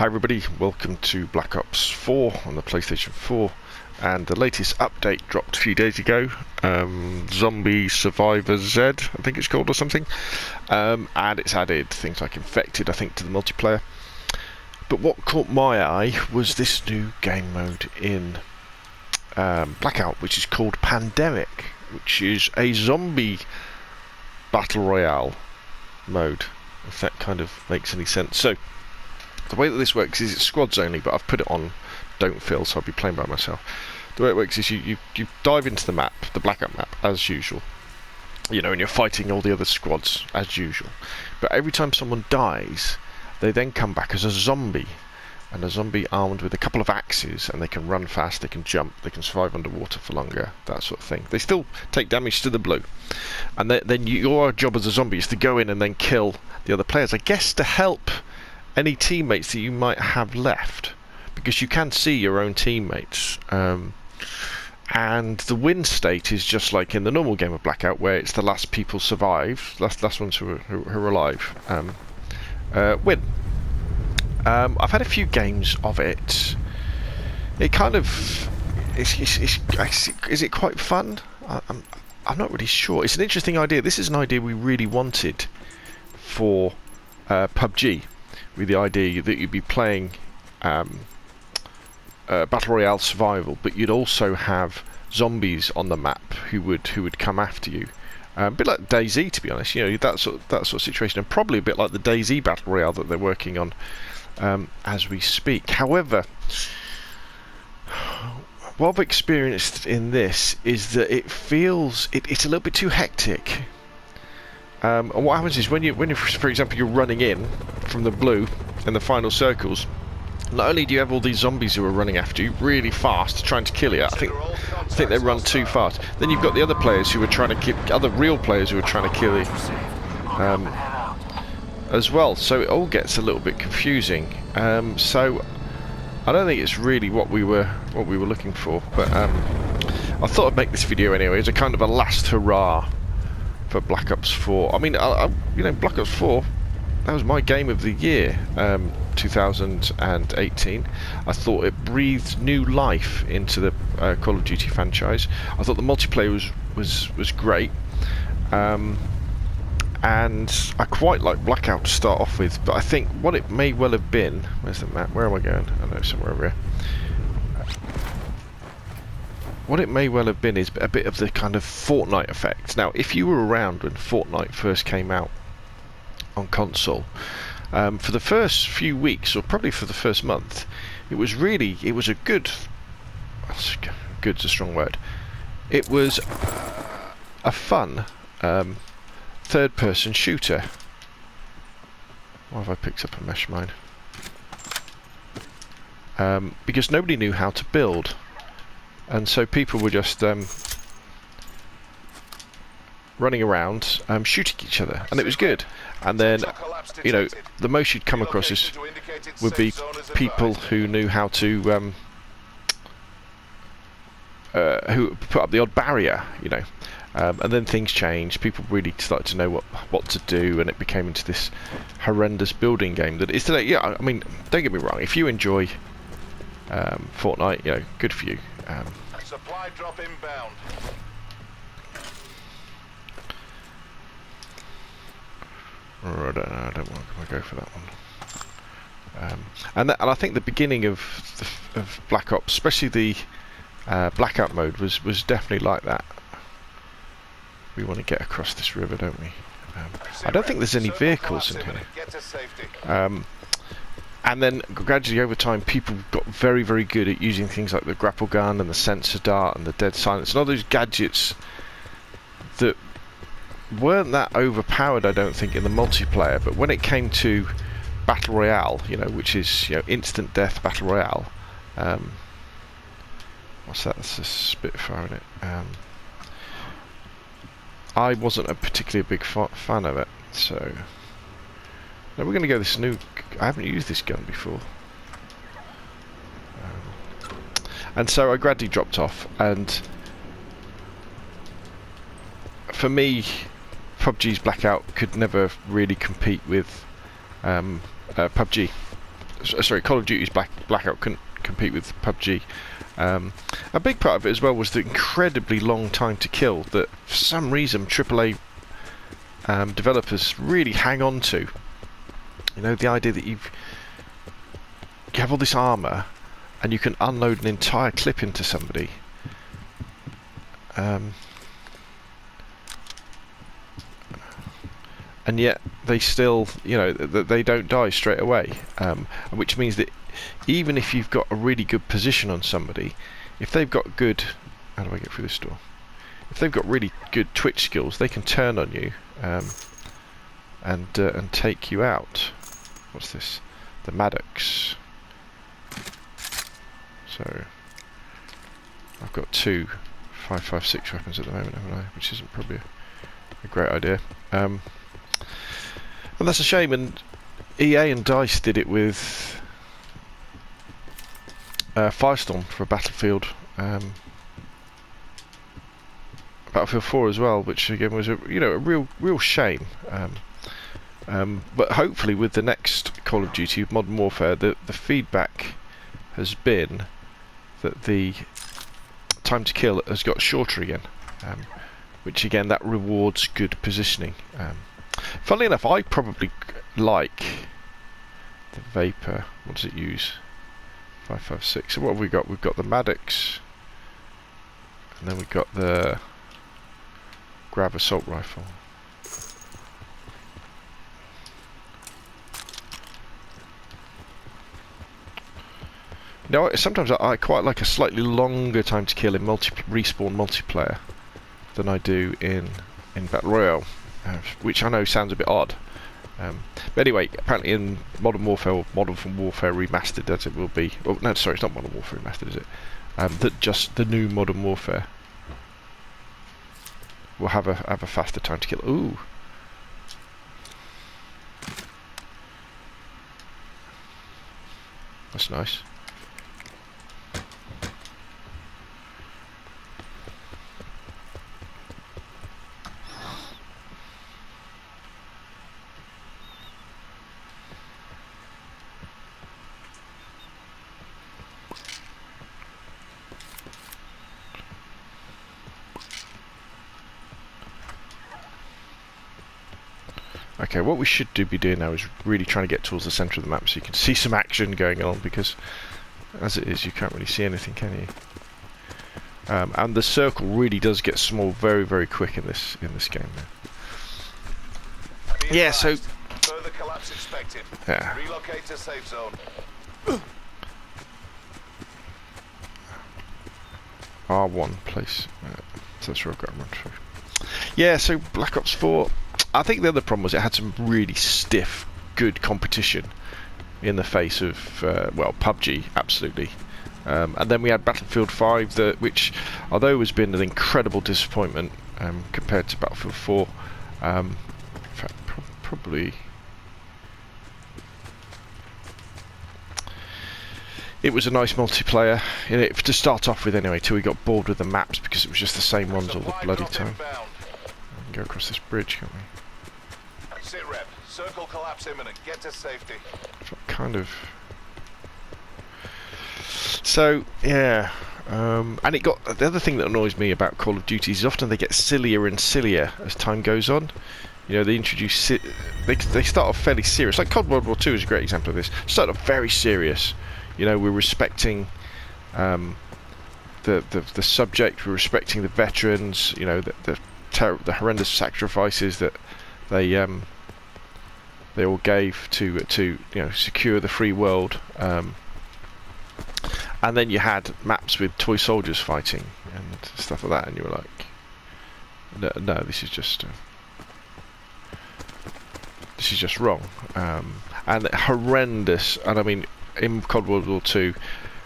Hi everybody, welcome to Black Ops 4 on the PlayStation 4, and the latest update dropped a few days ago. Zombie Survivor Z, I think it's called, or something, and it's added things like Infected, I think, to the multiplayer. But what caught my eye was this new game mode in Blackout, which is called Pandemic, which is a zombie battle royale mode, if that kind of makes any sense. So the way that this works is it's squads only, but I've put it on don't fill, so I'll be playing by myself. The way it works is you dive into the map, the Blackout map, as usual, you know, and you're fighting all the other squads as usual. But every time someone dies, they then come back as a zombie, and a zombie armed with a couple of axes, and they can run fast, they can jump, they can survive underwater for longer, that sort of thing. They still take damage to the blue, and then your job as a zombie is to go in and then kill the other players, I guess, to help any teammates that you might have left, because you can see your own teammates. And the win state is just like in the normal game of Blackout, where it's the last people survive, last ones who are alive, win. I've had a few games of it. It kind of is it quite fun? I'm not really sure. It's an interesting idea. This is an idea we really wanted for PUBG, with the idea that you'd be playing battle royale survival, but you'd also have zombies on the map who would come after you. A bit like DayZ, to be honest. You know, that sort of situation, and probably a bit like the DayZ battle royale that they're working on as we speak. However, what I've experienced in this is that it feels it's a little bit too hectic. And what happens is when you, for example, you're running in from the blue in the final circles, not only do you have all these zombies who are running after you really fast, trying to kill you. I think they run too fast. Then you've got the other players who are trying to kill, other real players who are trying to kill you as well. So it all gets a little bit confusing. So I don't think it's really what we were looking for. But I thought I'd make this video anyway as a kind of a last hurrah for Black Ops 4. I mean, you know, Black Ops 4, that was my game of the year, 2018. I thought it breathed new life into the Call of Duty franchise. I thought the multiplayer was great, and I quite like Blackout to start off with. But I think what it may well have been, where's the map? Where am I going? I know, somewhere over here. What it may well have been is a bit of the kind of Fortnite effect. Now, if you were around when Fortnite first came out on console, for the first few weeks, or probably for the first month, it was a good's a strong word. It was a fun third-person shooter. Why have I picked up a mesh mine? Because nobody knew how to build. And so people were just running around, shooting each other, and it was good. And then, you know, the most you'd come across would be people who knew how to, who put up the odd barrier, you know. And then things changed. People really started to know what to do, and it became into this horrendous building game that it is today. Yeah, I mean, don't get me wrong. If you enjoy Fortnite, you know, good for you. Supply drop inbound. I don't want to go for that one. And I think the beginning of Black Ops, especially the Blackout mode, was definitely like that. We want to get across this river, don't we? I don't think there's any vehicles in here. And then gradually over time, people got very, very good at using things like the grapple gun and the sensor dart and the dead silence and all those gadgets that weren't that overpowered, I don't think, in the multiplayer. But when it came to battle royale, you know, which is, you know, instant death battle royale. What's that? That's a Spitfire in it. I wasn't a particularly big fan of it, so. Now we're going to go this new. I haven't used this gun before, and so I gradually dropped off. And for me, PUBG's Blackout could never really compete with PUBG. sorry, Call of Duty's Blackout couldn't compete with PUBG. A big part of it as well was the incredibly long time to kill that for some reason AAA developers really hang on to. You know, the idea that you have all this armour and you can unload an entire clip into somebody. And yet they still, you know, they don't die straight away, which means that even if you've got a really good position on somebody, if they've got good, how do I get through this door? If they've got really good twitch skills, they can turn on you and take you out. What's this? The Maddox. So I've got 2 5.56 weapons at the moment, haven't I? Which isn't probably a great idea. And that's a shame. And EA and DICE did it with Firestorm for Battlefield. Battlefield 4 as well, which again was a real shame. But hopefully with the next Call of Duty Modern Warfare, the feedback has been that the time to kill has got shorter again, which again that rewards good positioning. Funnily enough, I probably like the Vapor. What does it use? 5.56. So what have we got? We've got the Maddox, and then we've got the Grab assault rifle. Now, sometimes I quite like a slightly longer time to kill in respawn multiplayer than I do in Battle Royale, which I know sounds a bit odd. But anyway, apparently in Modern Warfare, or Modern Warfare Remastered, as it will be. Oh, no, sorry, it's not Modern Warfare Remastered, is it? That just the new Modern Warfare will have a faster time to kill. Ooh. That's nice. Okay, what we should be doing now is really trying to get towards the centre of the map so you can see some action going on, because as it is you can't really see anything, can you? And the circle really does get small very, very quick in this game now. Yeah, so further collapse expected. Yeah. Relocate to safe zone. R1 place. So that's where I've got to run through. Yeah, so Black Ops 4, I think the other problem was it had some really stiff, good competition in the face of, well, PUBG, absolutely. And then we had Battlefield 5, which, although has been an incredible disappointment compared to Battlefield 4, in fact, probably... It was a nice multiplayer, to start off with anyway, till we got bored with the maps because it was just the same ones all the bloody time. We can go across this bridge, can't we? Sit rep. Circle collapse imminent. Get to safety. Kind of. So yeah, and it got the other thing that annoys me about Call of Duty is often they get sillier and sillier as time goes on. You know, they introduce they start off fairly serious. Like COD World War II is a great example of this. Start off very serious. You know, we're respecting the subject. We're respecting the veterans. You know, the horrendous sacrifices that they all gave to secure the free world. And then you had maps with toy soldiers fighting and stuff like that, and you were like, no, this is just wrong. And horrendous, and I mean, in COD World War II,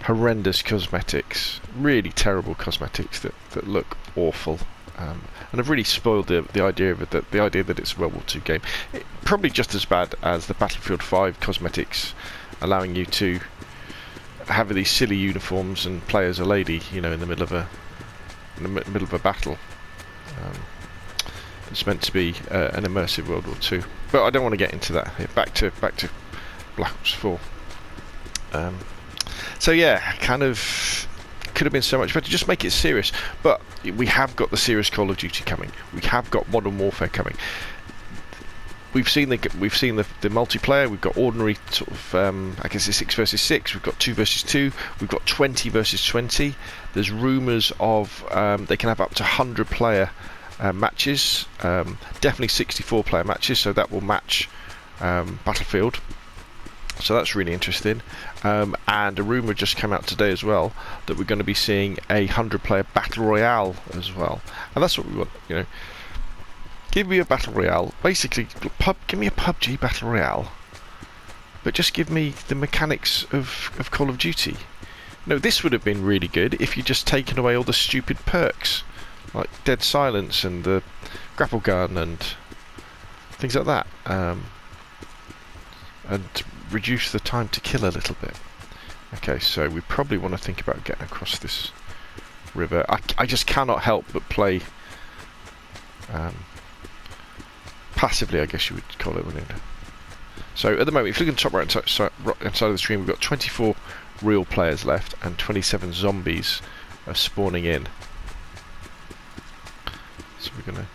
horrendous cosmetics, really terrible cosmetics that look awful. And have really spoiled the idea of it, the idea that it's a World War II game. Probably just as bad as the Battlefield 5 cosmetics, allowing you to have these silly uniforms and play as a lady, you know, in the middle of a battle. It's meant to be an immersive World War II, but I don't want to get into that. Back to Black Ops 4. So yeah, kind of could have been so much better. Just make it serious. But we have got the serious Call of Duty coming. We have got Modern Warfare coming. We've seen the multiplayer. We've got ordinary sort of I guess it's 6 versus 6. We've got 2 versus 2. We've got 20 versus 20. There's rumours of they can have up to 100 player matches. Definitely 64 player matches. So that will match Battlefield. So that's really interesting. And a rumour just came out today as well that we're going to be seeing a 100 player Battle Royale as well. And that's what we want, you know. Give me a Battle Royale. Basically, give me a PUBG Battle Royale. But just give me the mechanics of Call of Duty. No, this would have been really good if you'd just taken away all the stupid perks. Like Dead Silence and the grapple gun and things like that. And reduce the time to kill a little bit. Okay, so we probably want to think about getting across this river. I just cannot help but play passively, I guess you would call it, wouldn't it? So at the moment, if you look at the top right hand side of the screen, we've got 24 real players left and 27 zombies are spawning in. So we're going to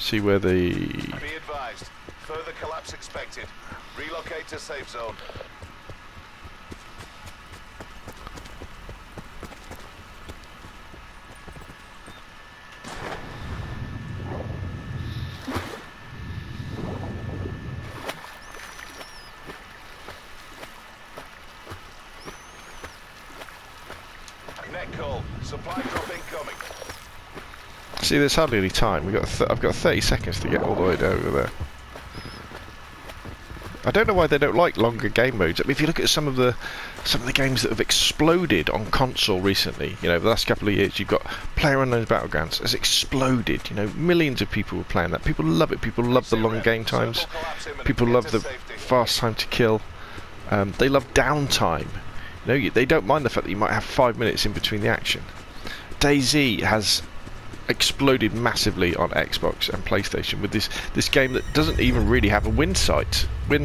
see where the... Be advised, further collapse expected. Relocate to safe zone. Net call. Supply drop incoming. See, there's hardly any time. I've got 30 seconds to get all the way down over there. I don't know why they don't like longer game modes. I mean, if you look at some of the games that have exploded on console recently, you know, the last couple of years, you've got PlayerUnknown's Battlegrounds has exploded. You know, millions of people were playing that. People love it. People love the long game times. People love the fast time to kill. They love downtime. You know, they don't mind the fact that you might have 5 minutes in between the action. DayZ has exploded massively on Xbox and PlayStation with this game that doesn't even really have a win state. You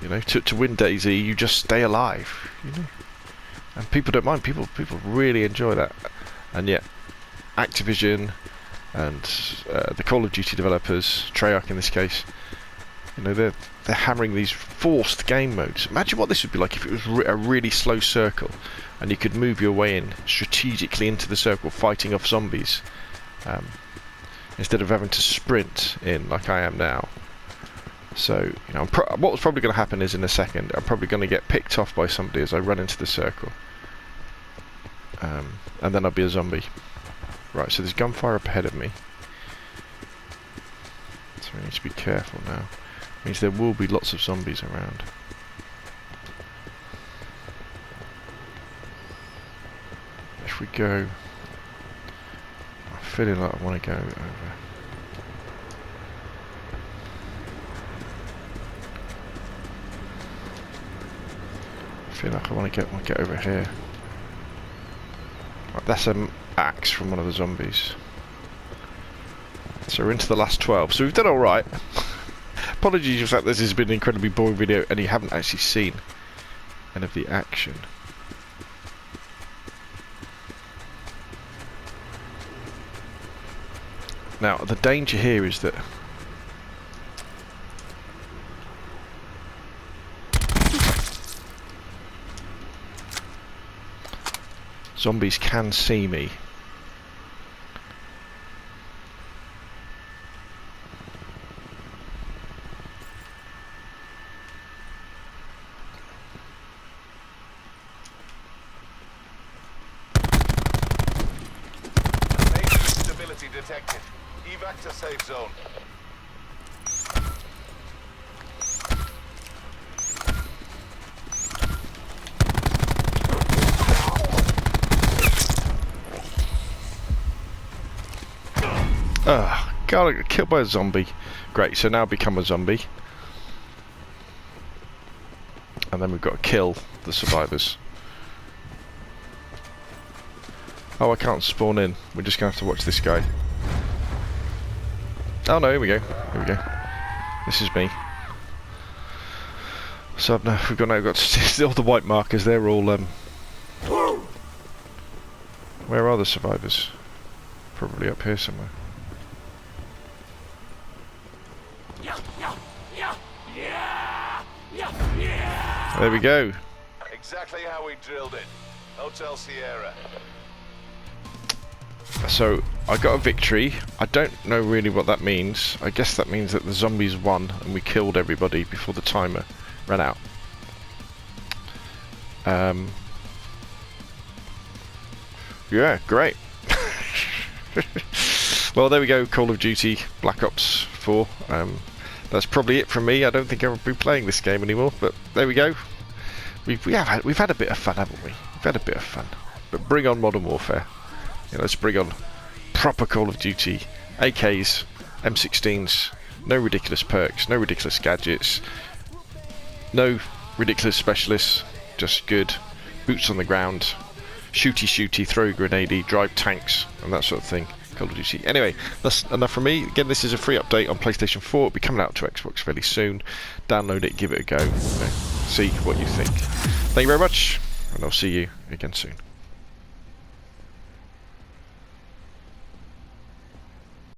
know, to win DayZ, you just stay alive. You know, and people don't mind. People really enjoy that. And yet, Activision and the Call of Duty developers, Treyarch in this case, you know, they're hammering these forced game modes. Imagine what this would be like if it was a really slow circle and you could move your way in strategically into the circle, fighting off zombies, instead of having to sprint in like I am now. So, you know, what's probably going to happen is in a second, I'm probably going to get picked off by somebody as I run into the circle. And then I'll be a zombie. Right, so there's gunfire up ahead of me. So we need to be careful now. Means there will be lots of zombies around. If we go... I'm feeling like I want to go over. I feel like I want to get over here. Right, that's an axe from one of the zombies. So we're into the last 12. So we've done alright. Apologies for the fact this has been an incredibly boring video and you haven't actually seen any of the action. Now, the danger here is that zombies can see me. Detected. Evac to safe zone. God, I got killed by a zombie. Great, so now I've become a zombie. And then we've got to kill the survivors. Oh, I can't spawn in. We're just going to have to watch this guy. Oh no, here we go. Here we go. This is me. So no, we've got all the white markers. They're all where are the survivors? Probably up here somewhere. There we go. Exactly how we drilled it. Hotel Sierra. So I got a victory. I don't know really what that means. I guess that means that the zombies won and we killed everybody before the timer ran out. Yeah, great. Well, there we go. Call of Duty Black Ops 4. That's probably it from me. I don't think I'll be playing this game anymore. But there we go. We've had a bit of fun, haven't we? We've had a bit of fun. But bring on Modern Warfare. Yeah, let's bring on proper Call of Duty, AKs, M16s, no ridiculous perks, no ridiculous gadgets, no ridiculous specialists, just good boots on the ground, shooty, throw grenadey, drive tanks, and that sort of thing. Call of Duty. Anyway, that's enough from me. Again, this is a free update on PlayStation 4. It'll be coming out to Xbox fairly soon. Download it, give it a go, see what you think. Thank you very much, and I'll see you again soon.